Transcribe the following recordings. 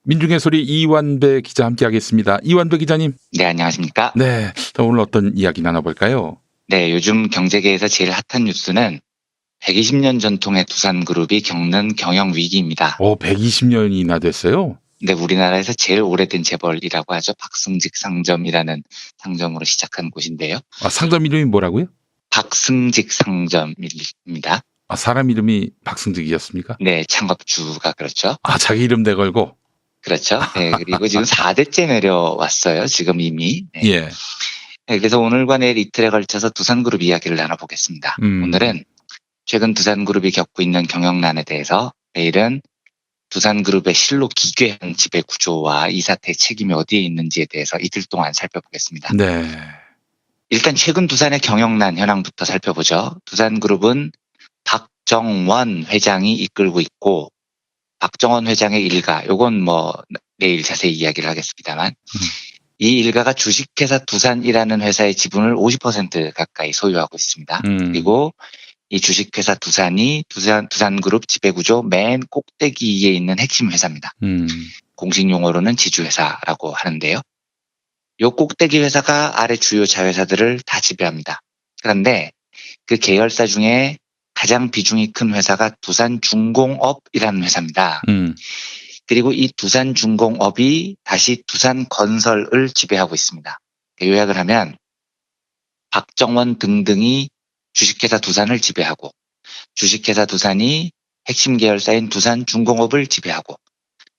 민중의 소리 이완배 기자 함께하겠습니다. 이완배 기자님. 네, 안녕하십니까? 네, 오늘 어떤 이야기 나눠볼까요? 네, 요즘 경제계에서 제일 핫한 뉴스는 120년 전통의 두산그룹이 겪는 경영 위기입니다. 120년이나 됐어요? 근데 우리나라에서 제일 오래된 재벌이라고 하죠. 박승직 상점이라는 상점으로 시작한 곳인데요. 상점 이름이 뭐라고요? 박승직 상점입니다. 사람 이름이 박승직이었습니까? 네, 창업주가 그렇죠. 자기 이름 대걸고? 그렇죠. 네, 그리고 지금 4대째 내려왔어요. 지금 이미. 네. 예. 네, 그래서 오늘과 내일 이틀에 걸쳐서 두산그룹 이야기를 나눠보겠습니다. 오늘은 최근 두산그룹이 겪고 있는 경영난에 대해서, 내일은 두산그룹의 실로 기괴한 지배 구조와 이 사태의 책임이 어디에 있는지에 대해서 이틀 동안 살펴보겠습니다. 네. 일단 최근 두산의 경영난 현황부터 살펴보죠. 두산그룹은 박정원 회장이 이끌고 있고, 박정원 회장의 일가, 요건 내일 자세히 이야기를 하겠습니다만, 이 일가가 주식회사 두산이라는 회사의 지분을 50% 가까이 소유하고 있습니다. 그리고 이 주식회사 두산이 두산그룹 지배구조 맨 꼭대기에 있는 핵심 회사입니다. 공식 용어로는 지주회사라고 하는데요. 이 꼭대기 회사가 아래 주요 자회사들을 다 지배합니다. 그런데 그 계열사 중에 가장 비중이 큰 회사가 두산중공업이라는 회사입니다. 그리고 이 두산중공업이 다시 두산건설을 지배하고 있습니다. 요약을 하면 박정원 등등이 주식회사 두산을 지배하고, 주식회사 두산이 핵심 계열사인 두산중공업을 지배하고,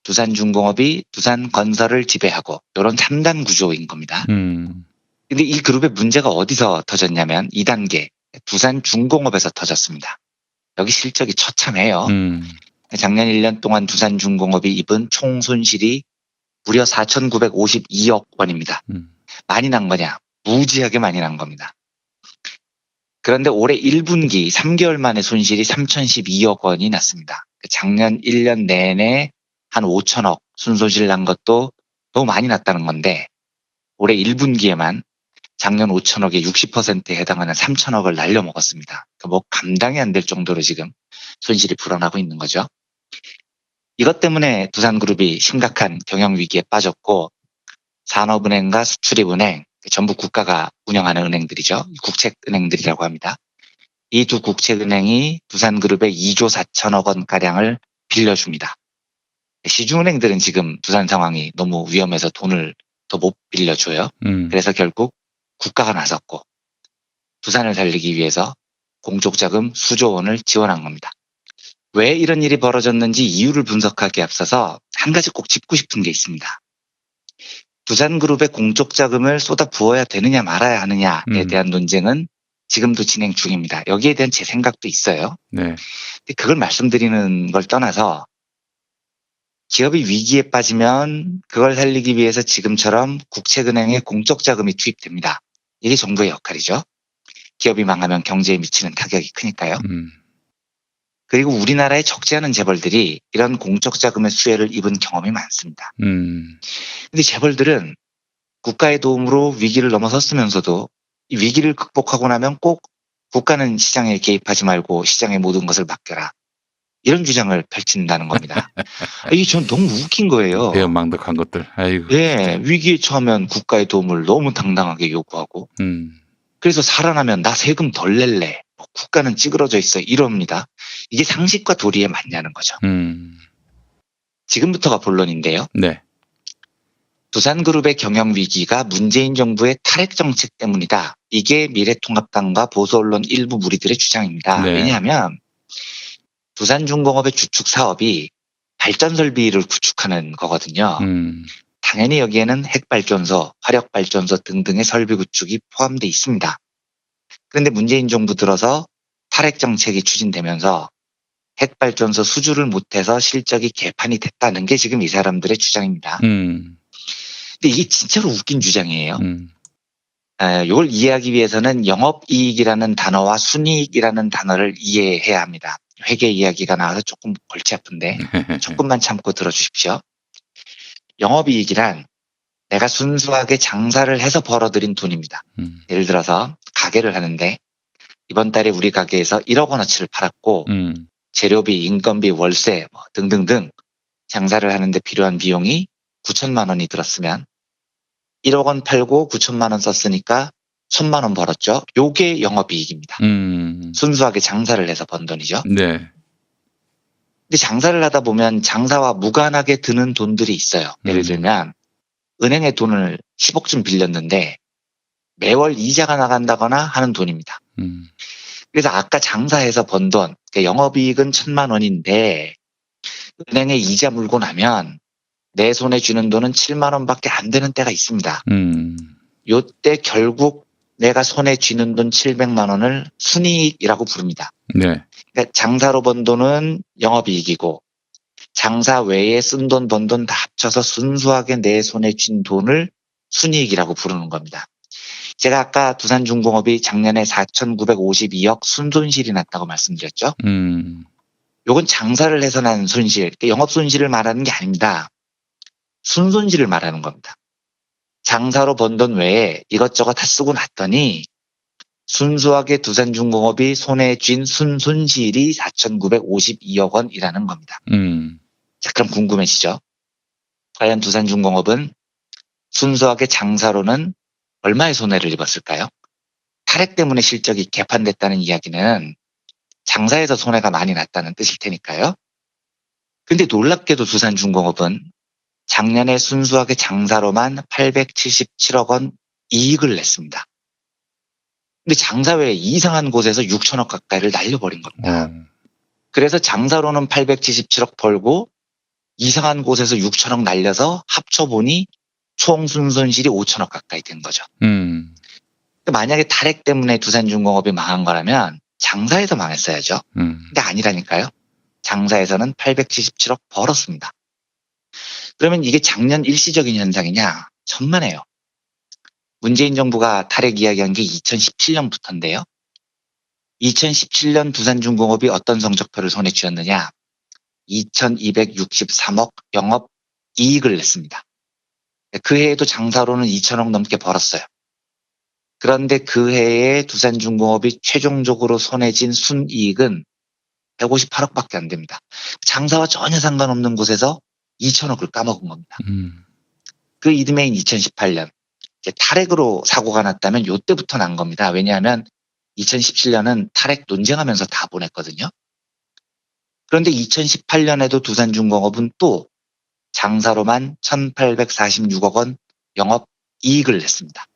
두산중공업이 두산건설을 지배하고, 이런 3단 구조인 겁니다. 근데 이 그룹의 문제가 어디서 터졌냐면 2단계 두산중공업에서 터졌습니다. 여기 실적이 처참해요. 작년 1년 동안 두산중공업이 입은 총 손실이 무려 4,952억 원입니다. 많이 난 거냐? 무지하게 많이 난 겁니다. 그런데 올해 1분기 3개월 만에 손실이 3,012억 원이 났습니다. 작년 1년 내내 한 5천억 순손실 난 것도 너무 많이 났다는 건데, 올해 1분기에만 작년 5천억의 60%에 해당하는 3천억을 날려먹었습니다. 감당이 안 될 정도로 지금 손실이 불어나고 있는 거죠. 이것 때문에 두산그룹이 심각한 경영위기에 빠졌고, 산업은행과 수출입은행, 전부 국가가 운영하는 은행들이죠. 국책은행들이라고 합니다. 이 두 국책은행이 두산그룹에 2조 4천억 원가량을 빌려줍니다. 시중은행들은 지금 두산 상황이 너무 위험해서 돈을 더 못 빌려줘요. 그래서 결국 국가가 나섰고, 두산을 살리기 위해서 공적자금 수조 원을 지원한 겁니다. 왜 이런 일이 벌어졌는지 이유를 분석하기에 앞서서 한 가지 꼭 짚고 싶은 게 있습니다. 두산그룹의 공적자금을 쏟아 부어야 되느냐 말아야 하느냐에 대한 논쟁은 지금도 진행 중입니다. 여기에 대한 제 생각도 있어요. 네. 근데 그걸 말씀드리는 걸 떠나서, 기업이 위기에 빠지면 그걸 살리기 위해서 지금처럼 국책은행에 공적자금이 투입됩니다. 이게 정부의 역할이죠. 기업이 망하면 경제에 미치는 타격이 크니까요. 그리고 우리나라의 적지 않은 재벌들이 이런 공적자금의 수혜를 입은 경험이 많습니다. 근데 재벌들은 국가의 도움으로 위기를 넘어섰으면서도 이 위기를 극복하고 나면 꼭 국가는 시장에 개입하지 말고 시장의 모든 것을 맡겨라, 이런 주장을 펼친다는 겁니다. 이게 전 너무 웃긴 거예요. 배은망덕한 것들. 아이고. 네, 위기에 처하면 국가의 도움을 너무 당당하게 요구하고, 그래서 살아나면 나 세금 덜 낼래, 국가는 찌그러져 있어, 이럽니다. 이게 상식과 도리에 맞냐는 거죠. 지금부터가 본론인데요. 네. 두산그룹의 경영위기가 문재인 정부의 탈핵 정책 때문이다. 이게 미래통합당과 보수언론 일부 무리들의 주장입니다. 네. 왜냐하면 두산중공업의 주축 사업이 발전설비를 구축하는 거거든요. 당연히 여기에는 핵발전소, 화력발전소 등등의 설비 구축이 포함되어 있습니다. 그런데 문재인 정부 들어서 탈핵 정책이 추진되면서 핵발전소 수주를 못해서 실적이 개판이 됐다는 게 지금 이 사람들의 주장입니다. 근데 이게 진짜로 웃긴 주장이에요. 이걸 이해하기 위해서는 영업이익이라는 단어와 순이익이라는 단어를 이해해야 합니다. 회계 이야기가 나와서 조금 골치 아픈데 조금만 참고 들어주십시오. 영업이익이란 내가 순수하게 장사를 해서 벌어들인 돈입니다. 예를 들어서 가게를 하는데 이번 달에 우리 가게에서 1억 원어치를 팔았고 재료비, 인건비, 월세 등등등 장사를 하는데 필요한 비용이 9천만 원이 들었으면 1억 원 팔고 9천만 원 썼으니까 1,000만 원 벌었죠. 요게 영업이익입니다. 순수하게 장사를 해서 번 돈이죠. 네. 근데 장사를 하다 보면 장사와 무관하게 드는 돈들이 있어요. 예를 들면 은행에 돈을 10억쯤 빌렸는데 매월 이자가 나간다거나 하는 돈입니다. 그래서 아까 장사해서 번 돈, 그러니까 영업이익은 1,000만 원인데 은행에 이자 물고 나면 내 손에 쥐는 돈은 7만 원밖에 안 되는 때가 있습니다. 요때 결국 내가 손에 쥐는 돈 700만 원을 순이익이라고 부릅니다. 네. 그러니까 장사로 번 돈은 영업이익이고 장사 외에 쓴 돈, 번 돈 다 합쳐서 순수하게 내 손에 쥔 돈을 순이익이라고 부르는 겁니다. 제가 아까 두산중공업이 작년에 4,952억 순손실이 났다고 말씀드렸죠. 요건 장사를 해서 난 손실, 그러니까 영업 손실을 말하는 게 아닙니다. 순손실을 말하는 겁니다. 장사로 번 돈 외에 이것저것 다 쓰고 났더니 순수하게 두산중공업이 손에 쥔 순손실이 4,952억 원이라는 겁니다. 자, 그럼 궁금해지죠? 과연 두산중공업은 순수하게 장사로는 얼마의 손해를 입었을까요? 탈핵 때문에 실적이 개판됐다는 이야기는 장사에서 손해가 많이 났다는 뜻일 테니까요. 근데 놀랍게도 두산중공업은 작년에 순수하게 장사로만 877억 원 이익을 냈습니다. 근데 장사 외에 이상한 곳에서 6천억 가까이를 날려버린 겁니다. 그래서 장사로는 877억 벌고 이상한 곳에서 6천억 날려서 합쳐보니 총 순손실이 5천억 가까이 된 거죠. 만약에 탈핵 때문에 두산중공업이 망한 거라면 장사에서 망했어야죠. 근데 아니라니까요. 장사에서는 877억 벌었습니다. 그러면 이게 작년 일시적인 현상이냐? 천만에요. 문재인 정부가 탈핵 이야기한 게 2017년부터인데요. 2017년 두산중공업이 어떤 성적표를 손에 쥐었느냐? 2,263억 영업 이익을 냈습니다. 그 해에도 장사로는 2천억 넘게 벌었어요. 그런데 그 해에 두산중공업이 최종적으로 손에 쥔 순이익은 158억밖에 안 됩니다. 장사와 전혀 상관없는 곳에서 2천억을 까먹은 겁니다. 그 이듬해인 2018년 이제 탈핵으로 사고가 났다면 요때부터 난 겁니다. 왜냐하면 2017년은 탈핵 논쟁하면서 다 보냈거든요. 그런데 2018년에도 두산중공업은 또 장사로만 1,846억 원 영업 이익을 냈습니다.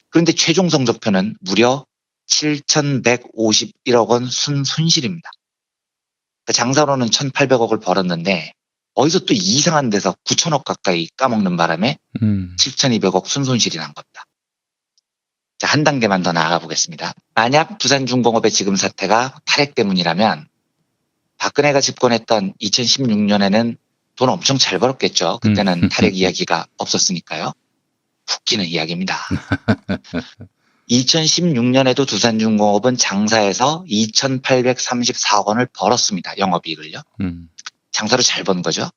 그런데 최종 성적표는 무려 7,151억 원 순손실입니다. 그러니까 장사로는 1,800억을 벌었는데 어디서 또 이상한 데서 9천억 가까이 까먹는 바람에 7,200억 순손실이 난 겁니다. 자, 한 단계만 더 나아가 보겠습니다. 만약 두산중공업의 지금 사태가 탈핵 때문이라면 박근혜가 집권했던 2016년에는 돈 엄청 잘 벌었겠죠. 그때는 탈핵 이야기가 없었으니까요. 웃기는 이야기입니다. 2016년에도 두산중공업은 장사에서 2,834억 원을 벌었습니다. 영업이익을요. 장사로 잘 번 거죠.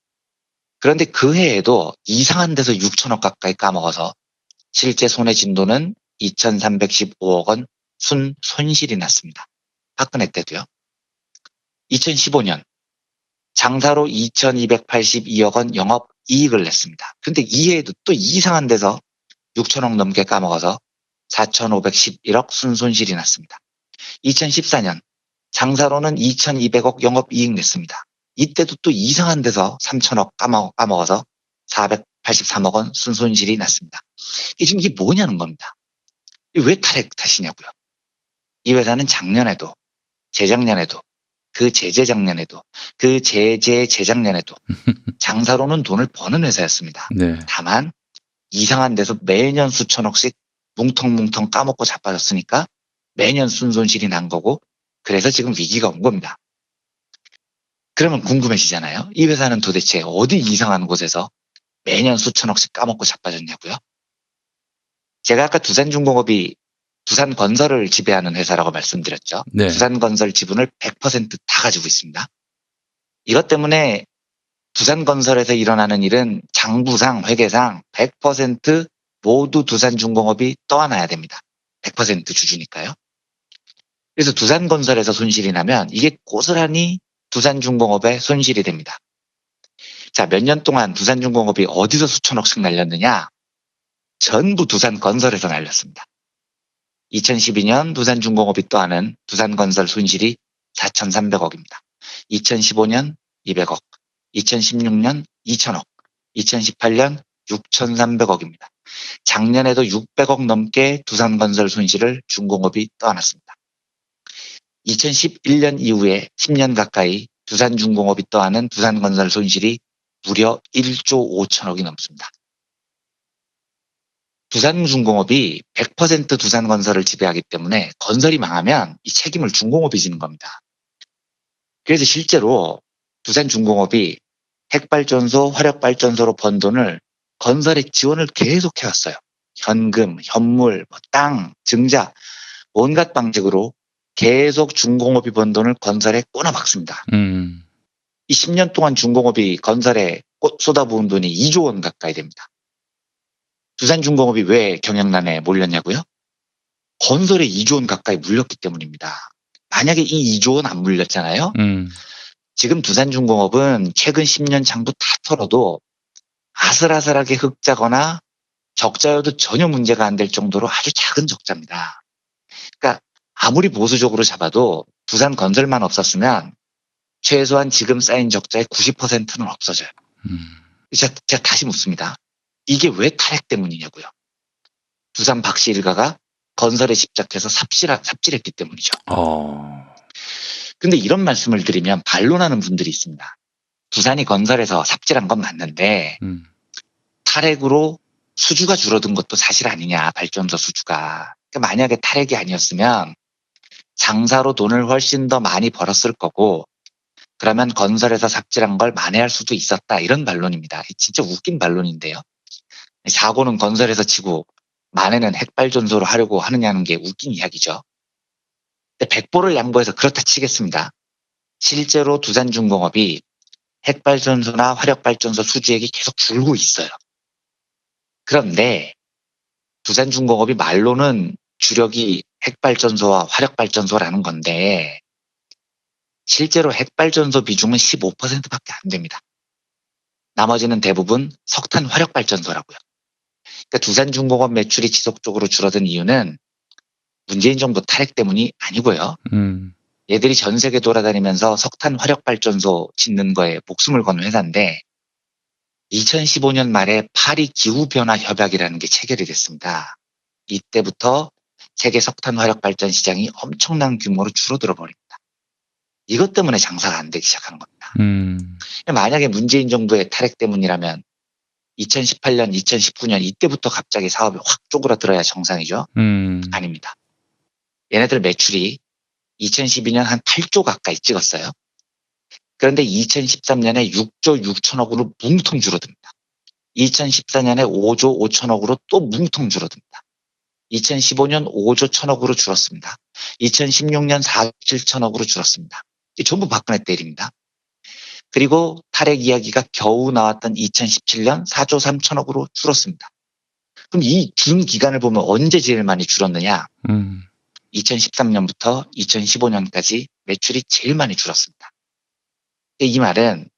그런데 그 해에도 이상한 데서 6천억 가까이 까먹어서 실제 손에 쥔 돈은 2,315억 원 순손실이 났습니다. 박근혜 때도요. 2015년 장사로 2,282억 원 영업이익을 냈습니다. 근데 이 해에도 또 이상한 데서 6천억 넘게 까먹어서 4,511억 순손실이 났습니다. 2014년 장사로는 2,200억 영업이익 냈습니다. 이때도 또 이상한 데서 3천억 까먹어서 483억 원 순손실이 났습니다. 지금 이게 뭐냐는 겁니다. 왜 탈핵 탓이냐고요. 이 회사는 작년에도 재작년에도 그 재재작년에도 그 재재재작년에도 장사로는 돈을 버는 회사였습니다. 네. 다만 이상한 데서 매년 수천억씩 뭉텅뭉텅 까먹고 자빠졌으니까 매년 순손실이 난 거고 그래서 지금 위기가 온 겁니다. 그러면 궁금해지잖아요. 이 회사는 도대체 어디 이상한 곳에서 매년 수천억씩 까먹고 자빠졌냐고요. 제가 아까 두산중공업이 두산건설을 지배하는 회사라고 말씀드렸죠. 네. 두산건설 지분을 100% 다 가지고 있습니다. 이것 때문에 두산건설에서 일어나는 일은 장부상, 회계상 100% 모두 두산중공업이 떠안아야 됩니다. 100% 주주니까요. 그래서 두산건설에서 손실이 나면 이게 고스란히 두산중공업의 손실이 됩니다. 자, 몇 년 동안 두산중공업이 어디서 수천억씩 날렸느냐? 전부 두산건설에서 날렸습니다. 2012년 두산중공업이 또하는 두산건설 손실이 4,300억입니다. 2015년 200억, 2016년 2,000억, 2018년 6,300억입니다. 작년에도 600억 넘게 두산건설 손실을 중공업이 떠안았습니다. 2011년 이후에 10년 가까이 두산중공업이 떠안은 두산건설 손실이 무려 1조 5천억이 넘습니다. 두산중공업이 100% 두산건설을 지배하기 때문에 건설이 망하면 이 책임을 중공업이 지는 겁니다. 그래서 실제로 두산중공업이 핵발전소, 화력발전소로 번 돈을 건설에 지원을 계속 해왔어요. 현금, 현물, 땅, 증자, 온갖 방식으로 계속 중공업이 번 돈을 건설에 꼬나박습니다. 이 10년 동안 중공업이 건설에 쏟아부은 돈이 2조 원 가까이 됩니다. 두산중공업이 왜 경영난에 몰렸냐고요? 건설에 2조 원 가까이 물렸기 때문입니다. 만약에 이 2조 원 안 물렸잖아요. 지금 두산중공업은 최근 10년 장부 다 털어도 아슬아슬하게 흑자거나 적자여도 전혀 문제가 안 될 정도로 아주 작은 적자입니다. 그러니까 아무리 보수적으로 잡아도 두산건설만 없었으면 최소한 지금 쌓인 적자의 90%는 없어져요. 제가 다시 묻습니다. 이게 왜 탈핵 때문이냐고요. 두산 박씨 일가가 건설에 집착해서 삽질했기 때문이죠. 근데 이런 말씀을 드리면 반론하는 분들이 있습니다. 두산이 건설에서 삽질한 건 맞는데 탈핵으로 수주가 줄어든 것도 사실 아니냐, 발전소 수주가. 그러니까 만약에 탈핵이 아니었으면 장사로 돈을 훨씬 더 많이 벌었을 거고 그러면 건설에서 삽질한 걸 만회할 수도 있었다. 이런 반론입니다. 진짜 웃긴 반론인데요. 사고는 건설에서 치고 만회는 핵발전소로 하려고 하느냐는 게 웃긴 이야기죠. 근데 백보를 양보해서 그렇다 치겠습니다. 실제로 두산중공업이 핵발전소나 화력발전소 수주액이 계속 줄고 있어요. 그런데 두산중공업이 말로는 주력이 핵발전소와 화력발전소라는 건데 실제로 핵발전소 비중은 15%밖에 안 됩니다. 나머지는 대부분 석탄 화력발전소라고요. 그러니까 두산중공업 매출이 지속적으로 줄어든 이유는 문재인 정부 탈핵 때문이 아니고요. 얘들이 전 세계 돌아다니면서 석탄 화력발전소 짓는 거에 목숨을 건 회사인데 2015년 말에 파리 기후변화 협약이라는 게 체결이 됐습니다. 이때부터 세계 석탄 화력발전 시장이 엄청난 규모로 줄어들어 버립니다. 이것 때문에 장사가 안 되기 시작한 겁니다. 만약에 문재인 정부의 탈핵 때문이라면 2018년, 2019년 이때부터 갑자기 사업이 확 쪼그라들어야 정상이죠. 아닙니다. 얘네들 매출이 2012년 한 8조 가까이 찍었어요. 그런데 2013년에 6조 6천억으로 뭉텅 줄어듭니다. 2014년에 5조 5천억으로 또 뭉텅 줄어듭니다. 2015년 5조 1천억으로 줄었습니다. 2016년 4조 7천억으로 줄었습니다. 이게 전부 박근혜 때 일입니다. 그리고 탈핵 이야기가 겨우 나왔던 2017년 4조 3천억으로 줄었습니다. 그럼 이 긴 기간을 보면 언제 제일 많이 줄었느냐? 2013년부터 2015년까지 매출이 제일 많이 줄었습니다. 이 말은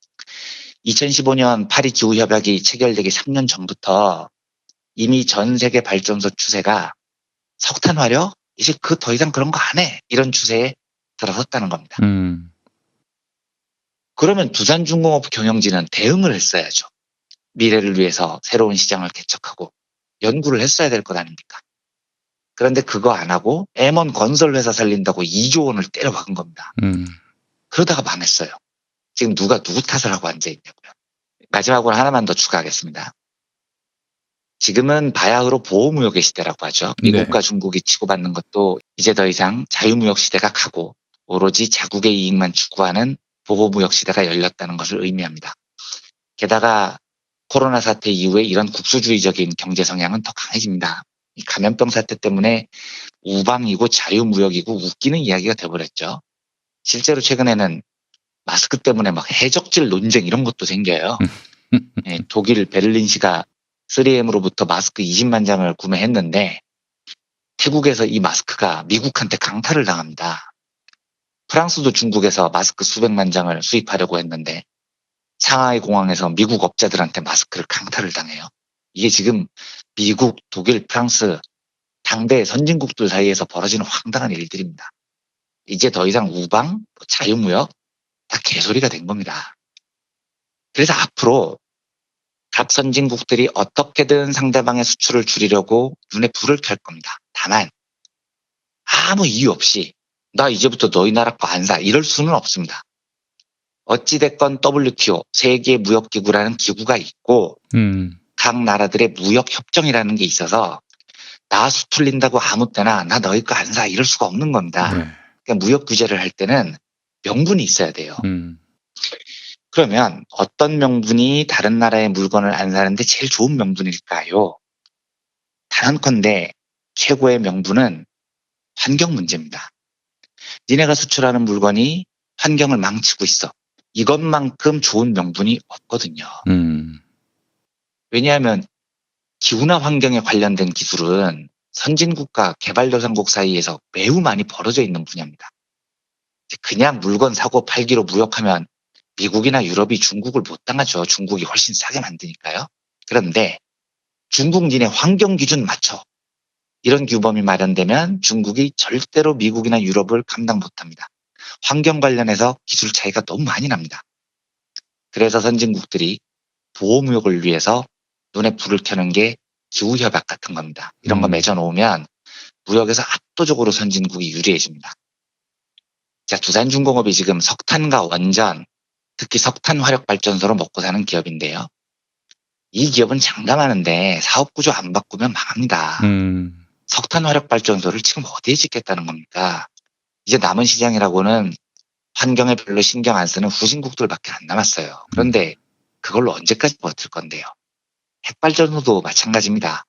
2015년 파리 기후협약이 체결되기 3년 전부터 이미 전 세계 발전소 추세가 석탄 화력? 이제 그 더 이상 그런 거 안 해. 이런 추세에 들어섰다는 겁니다. 그러면 두산중공업 경영진은 대응을 했어야죠. 미래를 위해서 새로운 시장을 개척하고 연구를 했어야 될 것 아닙니까? 그런데 그거 안 하고 M1 건설회사 살린다고 2조 원을 때려 박은 겁니다. 그러다가 망했어요. 지금 누가 누구 탓을 하고 앉아있냐고요. 마지막으로 하나만 더 추가하겠습니다. 지금은 바야흐로 보호무역의 시대라고 하죠. 미국과 중국이 치고받는 것도 이제 더 이상 자유무역 시대가 가고 오로지 자국의 이익만 추구하는 보호무역 시대가 열렸다는 것을 의미합니다. 게다가 코로나 사태 이후에 이런 국수주의적인 경제 성향은 더 강해집니다. 이 감염병 사태 때문에 우방이고 자유무역이고 웃기는 이야기가 돼버렸죠. 실제로 최근에는 마스크 때문에 막 해적질 논쟁 이런 것도 생겨요. 예, 독일 베를린시가 3M으로부터 마스크 20만 장을 구매했는데 태국에서 이 마스크가 미국한테 강탈을 당합니다. 프랑스도 중국에서 마스크 수백만 장을 수입하려고 했는데 상하이 공항에서 미국 업자들한테 마스크를 강탈을 당해요. 이게 지금 미국, 독일, 프랑스 당대 선진국들 사이에서 벌어지는 황당한 일들입니다. 이제 더 이상 우방, 자유무역 다 개소리가 된 겁니다. 그래서 앞으로 각 선진국들이 어떻게든 상대방의 수출을 줄이려고 눈에 불을 켤 겁니다. 다만 아무 이유 없이 나 이제부터 너희 나라 거 안 사 이럴 수는 없습니다. 어찌됐건 WTO 세계무역기구라는 기구가 있고 각 나라들의 무역협정이라는 게 있어서 나 수틀린다고 아무 때나 나 너희 거 안 사 이럴 수가 없는 겁니다. 네. 그러니까 무역 규제를 할 때는 명분이 있어야 돼요. 그러면 어떤 명분이 다른 나라의 물건을 안 사는데 제일 좋은 명분일까요? 단언컨대 최고의 명분은 환경 문제입니다. 니네가 수출하는 물건이 환경을 망치고 있어. 이것만큼 좋은 명분이 없거든요. 왜냐하면 기후나 환경에 관련된 기술은 선진국과 개발도상국 사이에서 매우 많이 벌어져 있는 분야입니다. 그냥 물건 사고 팔기로 무역하면 미국이나 유럽이 중국을 못 당하죠. 중국이 훨씬 싸게 만드니까요. 그런데 중국 니네 환경 기준 맞춰. 이런 규범이 마련되면 중국이 절대로 미국이나 유럽을 감당 못합니다. 환경 관련해서 기술 차이가 너무 많이 납니다. 그래서 선진국들이 보호무역을 위해서 눈에 불을 켜는 게 기후협약 같은 겁니다. 이런 거 맺어놓으면 무역에서 압도적으로 선진국이 유리해집니다. 자, 두산중공업이 지금 석탄과 원전, 특히 석탄 화력발전소로 먹고 사는 기업인데요. 이 기업은 장담하는데 사업구조 안 바꾸면 망합니다. 석탄 화력발전소를 지금 어디에 짓겠다는 겁니까? 이제 남은 시장이라고는 환경에 별로 신경 안 쓰는 후진국들밖에 안 남았어요. 그런데 그걸로 언제까지 버틸 건데요? 핵발전소도 마찬가지입니다.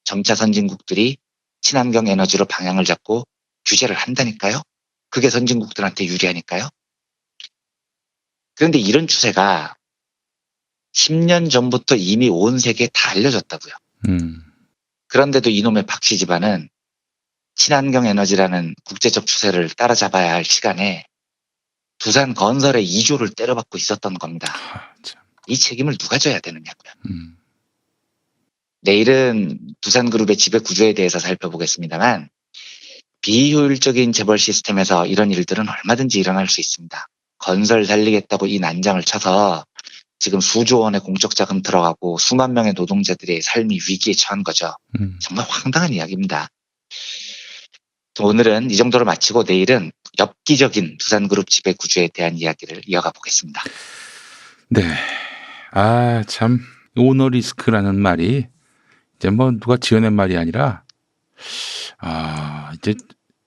점차 선진국들이 친환경 에너지로 방향을 잡고 규제를 한다니까요? 그게 선진국들한테 유리하니까요? 그런데 이런 추세가 10년 전부터 이미 온 세계에 다 알려졌다고요. 그런데도 이놈의 박씨 집안은 친환경 에너지라는 국제적 추세를 따라잡아야 할 시간에 두산 건설에 2조를 때려박고 있었던 겁니다. 이 책임을 누가 져야 되느냐고요. 내일은 두산그룹의 지배 구조에 대해서 살펴보겠습니다만 비효율적인 재벌 시스템에서 이런 일들은 얼마든지 일어날 수 있습니다. 건설 살리겠다고 이 난장을 쳐서 지금 수조 원의 공적 자금 들어가고 수만 명의 노동자들의 삶이 위기에 처한 거죠. 정말 황당한 이야기입니다. 오늘은 이 정도로 마치고 내일은 엽기적인 두산그룹 지배 구조에 대한 이야기를 이어가 보겠습니다. 네. 아, 참 오너 리스크라는 말이 이제 뭐 누가 지어낸 말이 아니라 이제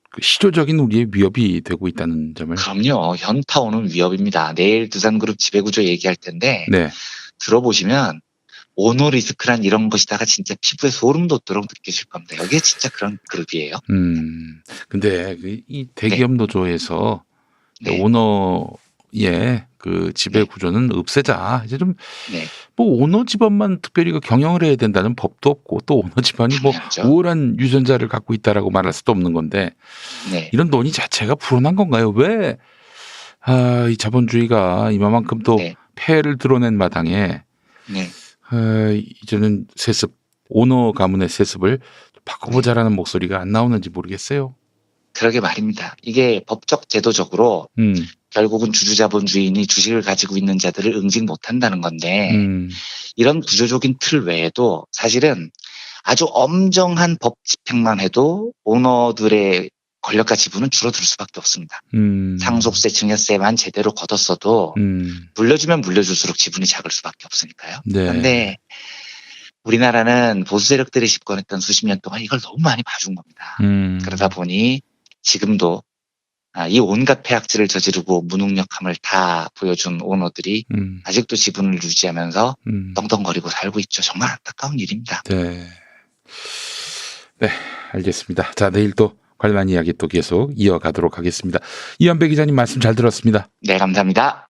그 실효적인 우리의 위협이 되고 있다는 점을. 그럼요. 현타 오는 위협입니다. 내일 두산그룹 지배구조 얘기할 텐데 네. 들어보시면 오너 리스크란 이런 것이다가 진짜 피부에 소름 돋도록 느끼실 겁니다. 여기에 진짜 그런 그룹이에요. 근데 이 대기업 노조에서 네. 오너의 그 지배 네. 구조는 없애자. 이제 좀 네. 뭐 오너 집안만 특별히 그 경영을 해야 된다는 법도 없고 또 오너 집안이 뭐 당연하죠. 우월한 유전자를 갖고 있다라고 말할 수도 없는 건데 네. 이런 논의 자체가 불온한 건가요? 왜 이 자본주의가 이만큼 또 네. 폐해를 드러낸 마당에 네. 이제는 세습 오너 가문의 세습을 바꿔보자라는 목소리가 안 나오는지 모르겠어요. 그러게 말입니다. 이게 법적 제도적으로 결국은 주주자본주의인이 주식을 가지고 있는 자들을 응징 못한다는 건데 이런 구조적인 틀 외에도 사실은 아주 엄정한 법 집행만 해도 오너들의 권력과 지분은 줄어들 수밖에 없습니다. 상속세, 증여세만 제대로 걷었어도 물려주면 물려줄수록 지분이 작을 수밖에 없으니까요. 네. 그런데 우리나라는 보수 세력들이 집권했던 수십 년 동안 이걸 너무 많이 봐준 겁니다. 그러다 보니 지금도 이 온갖 폐악질을 저지르고 무능력함을 다 보여준 오너들이 아직도 지분을 유지하면서 떵떵거리고 살고 있죠. 정말 안타까운 일입니다. 네. 네, 알겠습니다. 자, 내일 또 관련 이야기 또 계속 이어가도록 하겠습니다. 이완배 기자님 말씀 잘 들었습니다. 네, 감사합니다.